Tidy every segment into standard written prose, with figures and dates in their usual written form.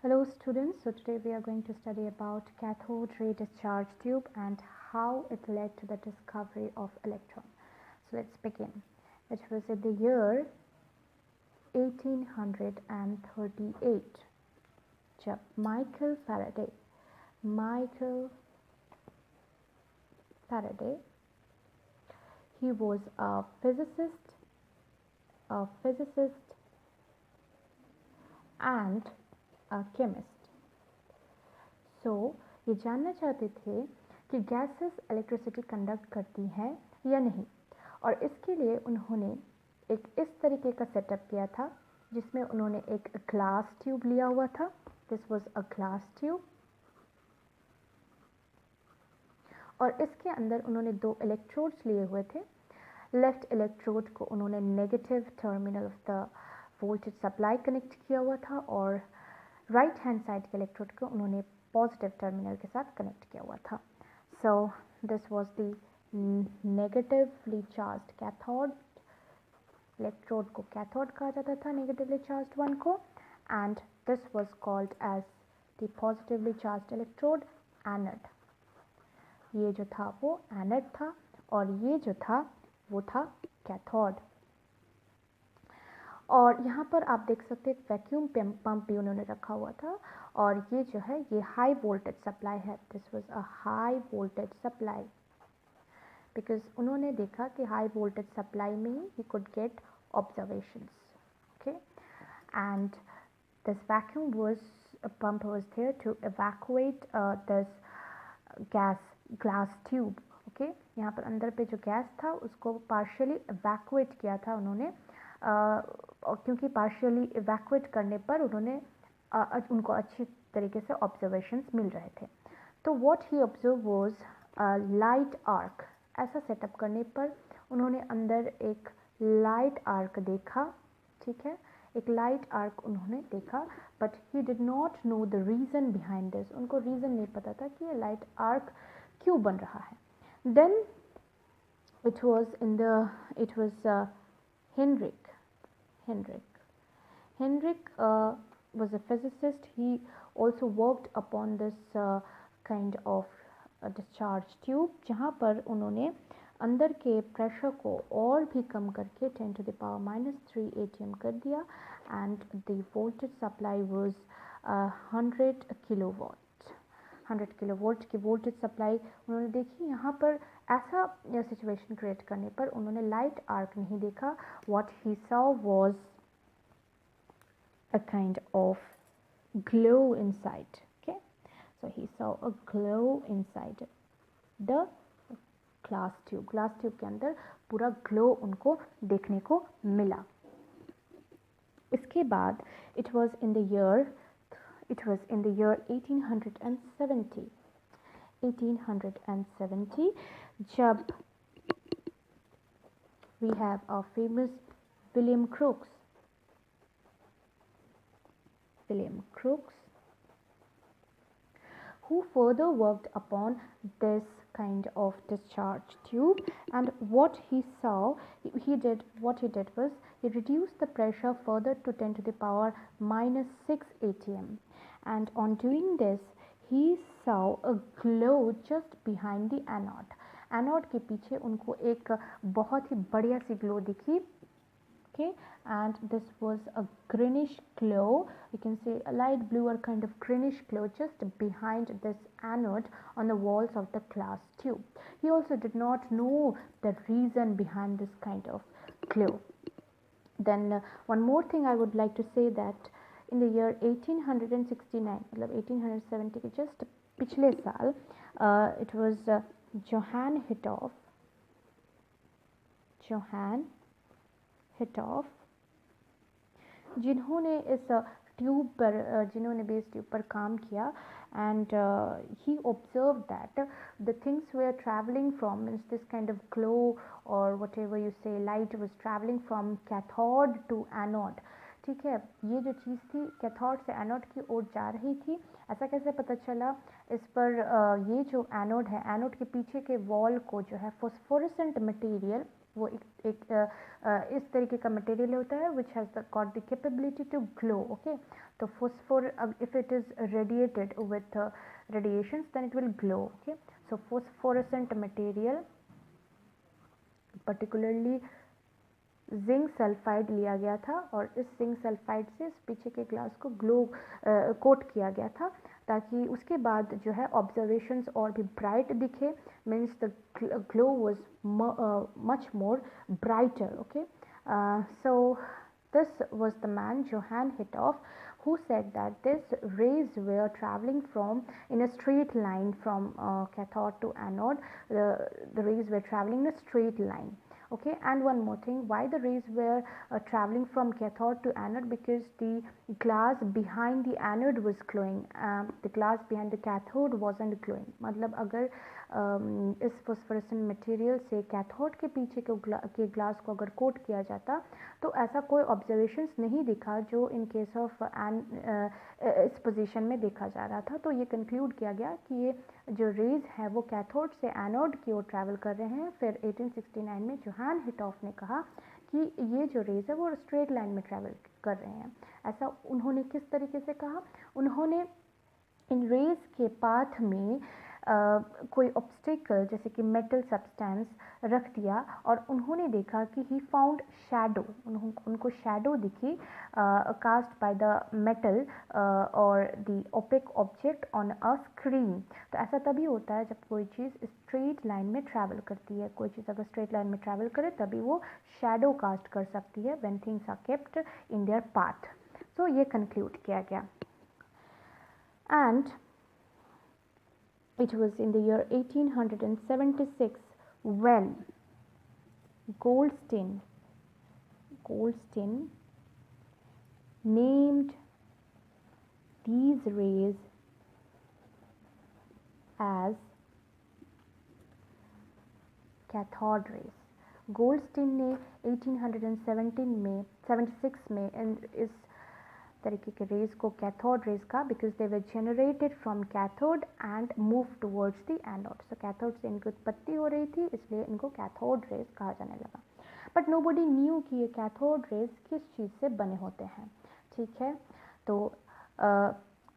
Hello students, so today we are going to study about cathode ray discharge tube and how it led to the discovery of electron. So let's begin. It was in the year 1838 जब Michael Faraday, he was a physicist and a chemist. So ये जानना चाहते थे कि gases electricity conduct करती हैं या नहीं, और इसके लिए उन्होंने एक इस तरीके का सेटअप किया था जिसमें उन्होंने एक ग्लास ट्यूब लिया हुआ था. This was a glass tube, और इसके अंदर उन्होंने दो इलेक्ट्रोड्स लिए हुए थे. लेफ्ट इलेक्ट्रोड को उन्होंने negative terminal of the voltage supply connect किया हुआ था और राइट हैंड साइड के इलेक्ट्रोड को उन्होंने पॉजिटिव टर्मिनल के साथ कनेक्ट किया हुआ था. So this was the negatively charged cathode. Electrode को कैथोड कहा जाता था, नेगेटिवली चार्ज्ड वन को, and this was called as the positively charged electrode anode. ये जो था वो एनोड था और ये जो था वो था कैथोड. और यहाँ पर आप देख सकते हैं एक वैक्यूम पंप भी उन्होंने रखा हुआ था, और ये जो है ये हाई वोल्टेज सप्लाई है. This was a high voltage supply because उन्होंने देखा कि हाई वोल्टेज सप्लाई में he could get observations. Okay, and this vacuum pump was there to evacuate this glass tube. Okay, यहाँ पर अंदर पे जो गैस था उसको पार्शियली evacuate किया था उन्होंने, और क्योंकि पार्शियली evacuate करने पर उनको अच्छी तरीके से ऑब्जर्वेशंस मिल रहे थे. तो what he observe was light arc. ऐसा सेटअप करने पर उन्होंने अंदर एक लाइट आर्क देखा. ठीक है, एक लाइट आर्क उन्होंने देखा, but he did not know the reason behind this. उनको रीज़न नहीं पता था कि ये लाइट आर्क क्यों बन रहा है. Then it was Hendrik was a physicist. He also worked upon this kind of discharge tube, जहाँ पर उन्होंने अंदर के प्रेशर को और भी कम करके 10 to the power -3 atm कर दिया, and the voltage supply was 100 kilowatt. 100 kilovolt की वोल्टेज सप्लाई उन्होंने देखी. यहाँ पर ऐसा सिचुएशन क्रिएट करने पर उन्होंने लाइट आर्क नहीं देखा. What he saw was a kind of glow inside. Okay, so he saw a glow inside the glass tube. के अंदर पूरा ग्लो उनको देखने को मिला. इसके बाद it was in the year 1870 जब we have our famous William Crookes, who further worked upon this kind of discharge tube. And what he did was he reduced the pressure further to 10 to the power -6 atm, and on doing this he saw a glow just behind the anode. Anode के पीछे उनको एक बहुत ही बढ़िया सी glow दिखी. Okay, and this was a greenish glow. You can say a light blue or kind of greenish glow just behind this anode on the walls of the glass tube. He also did not know the reason behind this kind of glow. Then one more thing I would like to say that in the year 1869, मतलब 1870 के just पिछले साल, it was Johann Hittorf जिन्होंने इस tube पर base tube पर काम किया. And he observe that the things they are travelling from means this kind of glow और whatever you say light was travelling from cathode to anode. ठीक है, ये जो चीज़ थी कैथोड से एनोड की ओर जा रही थी. ऐसा कैसे पता चला? इस पर ये जो एनोड है, एनोड के पीछे के वॉल को जो है फॉस्फोरेसेंट मटेरियल वो इस तरीके का मटेरियल होता है which has got the capability to glow. Okay, तो phosphor, if it is radiated with radiations then it will glow. Okay, so phosphorescent material, particularly zinc sulphide लिया गया था और इस जिंक सल्फाइड से इस पीछे के ग्लास को कोट किया गया था ताकि उसके बाद जो है ऑब्जर्वेशंस और भी ब्राइट दिखे. Means the glow was much more brighter. Okay, so this was the man Johann Hittorf who said that these rays were traveling in a straight line from cathode to anode. The rays were traveling in a straight line. Okay, and one more thing, why the rays were traveling from cathode to anode? Because the glass behind the anode was glowing. The glass behind the cathode wasn't glowing. मतलब अगर इस phosphorescent material से cathode के पीछे के glass को अगर coat किया जाता तो ऐसा कोई ऑब्जर्वेशंस नहीं दिखा जो इन केस ऑफ इस पोजीशन में देखा जा रहा था. तो ये कंक्लूड किया गया कि ये जो रेज है वो कैथोड से एनोड की ओर ट्रैवल कर रहे हैं. फिर 1869 में जोहान हिटॉफ ने कहा कि ये जो रेज है वो स्ट्रेट लाइन में ट्रैवल कर रहे हैं. ऐसा उन्होंने किस तरीके से कहा? उन्होंने इन रेज के पाथ में कोई ऑब्स्टिकल जैसे कि मेटल सब्सटेंस रख दिया और उन्होंने देखा कि ही फाउंड शैडो. उनको शैडो दिखी कास्ट बाय द मेटल और the opaque object on a screen. तो ऐसा तभी होता है जब कोई चीज़ स्ट्रेट लाइन में ट्रैवल करती है. कोई चीज़ अगर स्ट्रेट लाइन में ट्रैवल करे तभी वो शैडो कास्ट कर सकती है when things are kept in their path. So ये कंक्लूड किया गया. And it was in the year 1876 when Goldstein named these rays as cathode rays. Goldstein ने 1876 में इस तरीके के रेज को कैथोड रेज का because they were generated from cathode and move towards the anode. So cathode से इनकी उत्पत्ति हो रही थी इसलिए इनको कैथोड रेज कहा जाने लगा. बट नोबडी न्यू कि ये कैथोड रेज किस चीज़ से बने होते हैं. ठीक है, तो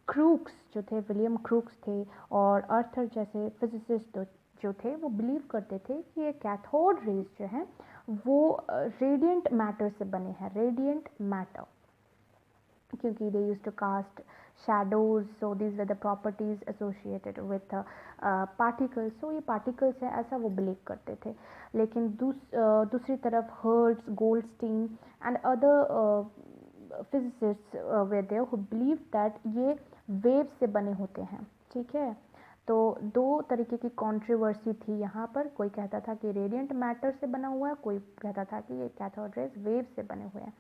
क्रूक्स जो थे, विलियम क्रूक्स थे और अर्थर जैसे फिजिसिस्ट जो थे वो बिलीव करते थे कि ये कैथोड रेज जो हैं वो रेडियंट मैटर से बने हैं. रेडियंट मैटर क्योंकि they used to cast shadows, so these were the properties associated with particles. so ये particles है ऐसा वो believe करते थे. लेकिन दूसरी तरफ hertz, Goldstein and other physicists were there who believed that ये waves से बने होते हैं. ठीक है, तो दो तरीके की कंट्रोवर्सी थी यहाँ पर. कोई कहता था कि रेडियंट मैटर से बना हुआ है, कोई कहता था कि ये कैथोड रेज वेव से बने हुए हैं.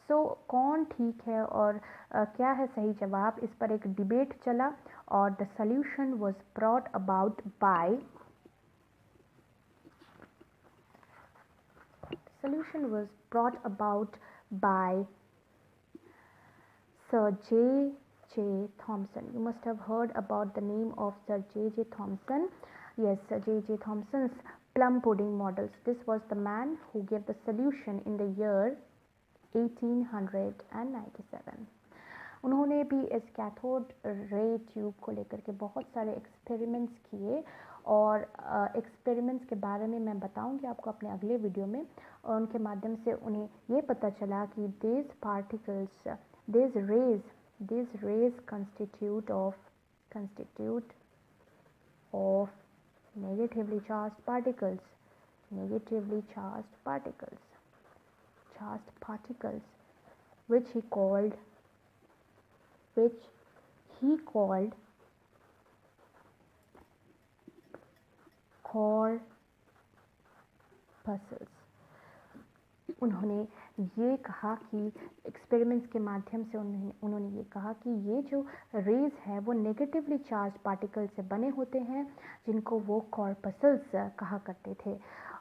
सो कौन ठीक है और क्या है सही जवाब, इस पर एक डिबेट चला और the solution was brought about by Sir J. Thomson. You must have heard about the name of Sir J. Thomson. Yes, Sir J. Thomson's plum pudding models. This was the man who gave the solution in the year 1897. उन्होंने भी इस cathode ray tube को लेकर के बहुत सारे experiments किए और एक्सपेरिमेंट्स के बारे में मैं बताऊंगी आपको अपने अगले वीडियो में. और उनके माध्यम से उन्हें ये पता चला कि these rays constitute of negatively charged particles, which he called corpuscles. उन्होंने ये कहा कि एक्सपेरिमेंट्स के माध्यम से उन्होंने ये कहा कि ये जो रेज है वो नेगेटिवली चार्ज पार्टिकल से बने होते हैं जिनको वो कॉर्पसल्स कहा करते थे.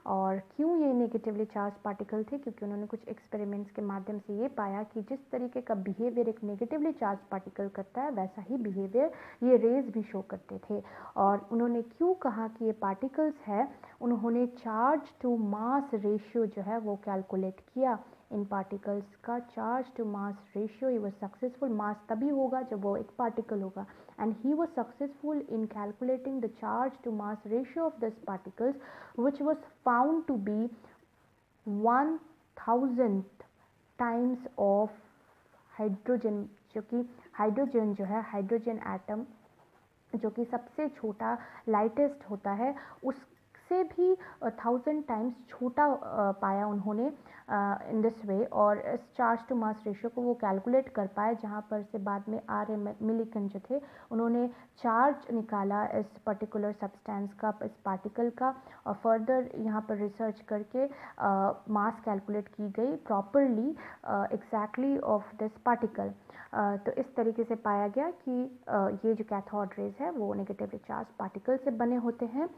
और क्यों ये नेगेटिवली चार्ज पार्टिकल थे, क्योंकि उन्होंने कुछ एक्सपेरिमेंट्स के माध्यम से ये पाया कि जिस तरीके का बिहेवियर एक नेगेटिवली चार्ज पार्टिकल करता है वैसा ही बिहेवियर ये रेज भी शो करते थे। और उन्होंने क्यों कहा कि ये पार्टिकल्स है, उन्होंने चार्ज टू मास रेशियो जो है वो कैलकुलेट किया इन पार्टिकल्स का। Charge to mass ratio, he was successful, mass तभी होगा जब वो एक पार्टिकल होगा, and he was successful in calculating the charge to mass ratio of this particles which was found to be 1000 times of hydrogen, जो कि hydrogen जो है, हाइड्रोजन एटम जो कि सबसे छोटा लाइटेस्ट होता है, उससे भी 1000 टाइम्स छोटा पाया उन्होंने इन दिस वे। और इस चार्ज टू मास रेशियो को वो कैलकुलेट कर पाए, जहाँ पर से बाद में आर मिलिकन जो थे उन्होंने चार्ज निकाला इस पर्टिकुलर सब्सटेंस का, इस पार्टिकल का, और फर्दर यहाँ पर रिसर्च करके मास कैलकुलेट की गई properly exactly of this particle. तो इस तरीके से पाया गया कि ये जो कैथोड रेज है वो नेगेटिवली चार्ज पार्टिकल से बने होते हैं।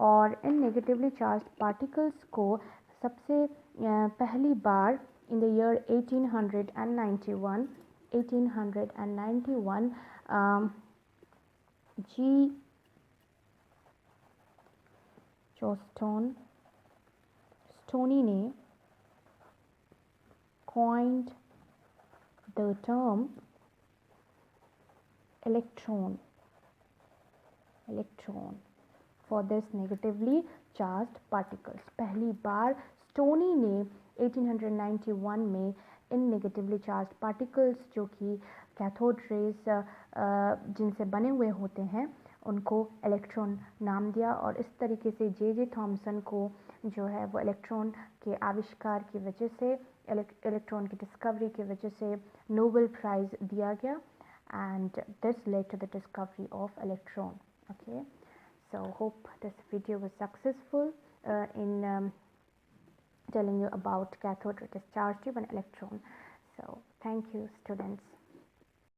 और इन नेगेटिवली चार्ज पार्टिकल्स को सबसे पहली बार in the year 1891 G Stoney ने coined the term electron for this negatively charged particles। पहली बार स्टोनी ने 1891 में इन नेगेटिवली चार्ज पार्टिकल्स जो कि कैथोड रेज जिनसे बने हुए होते हैं उनको इलेक्ट्रॉन नाम दिया। और इस तरीके से जे थॉमसन को जो है वो इलेक्ट्रॉन के आविष्कार की वजह से, इलेक्ट्रॉन की डिस्कवरी की वजह से नोबेल प्राइज़ दिया गया, and this led to the discovery of electron. Okay, so hope this video was successful in telling you about cathode discharge tube and electron. So thank you students.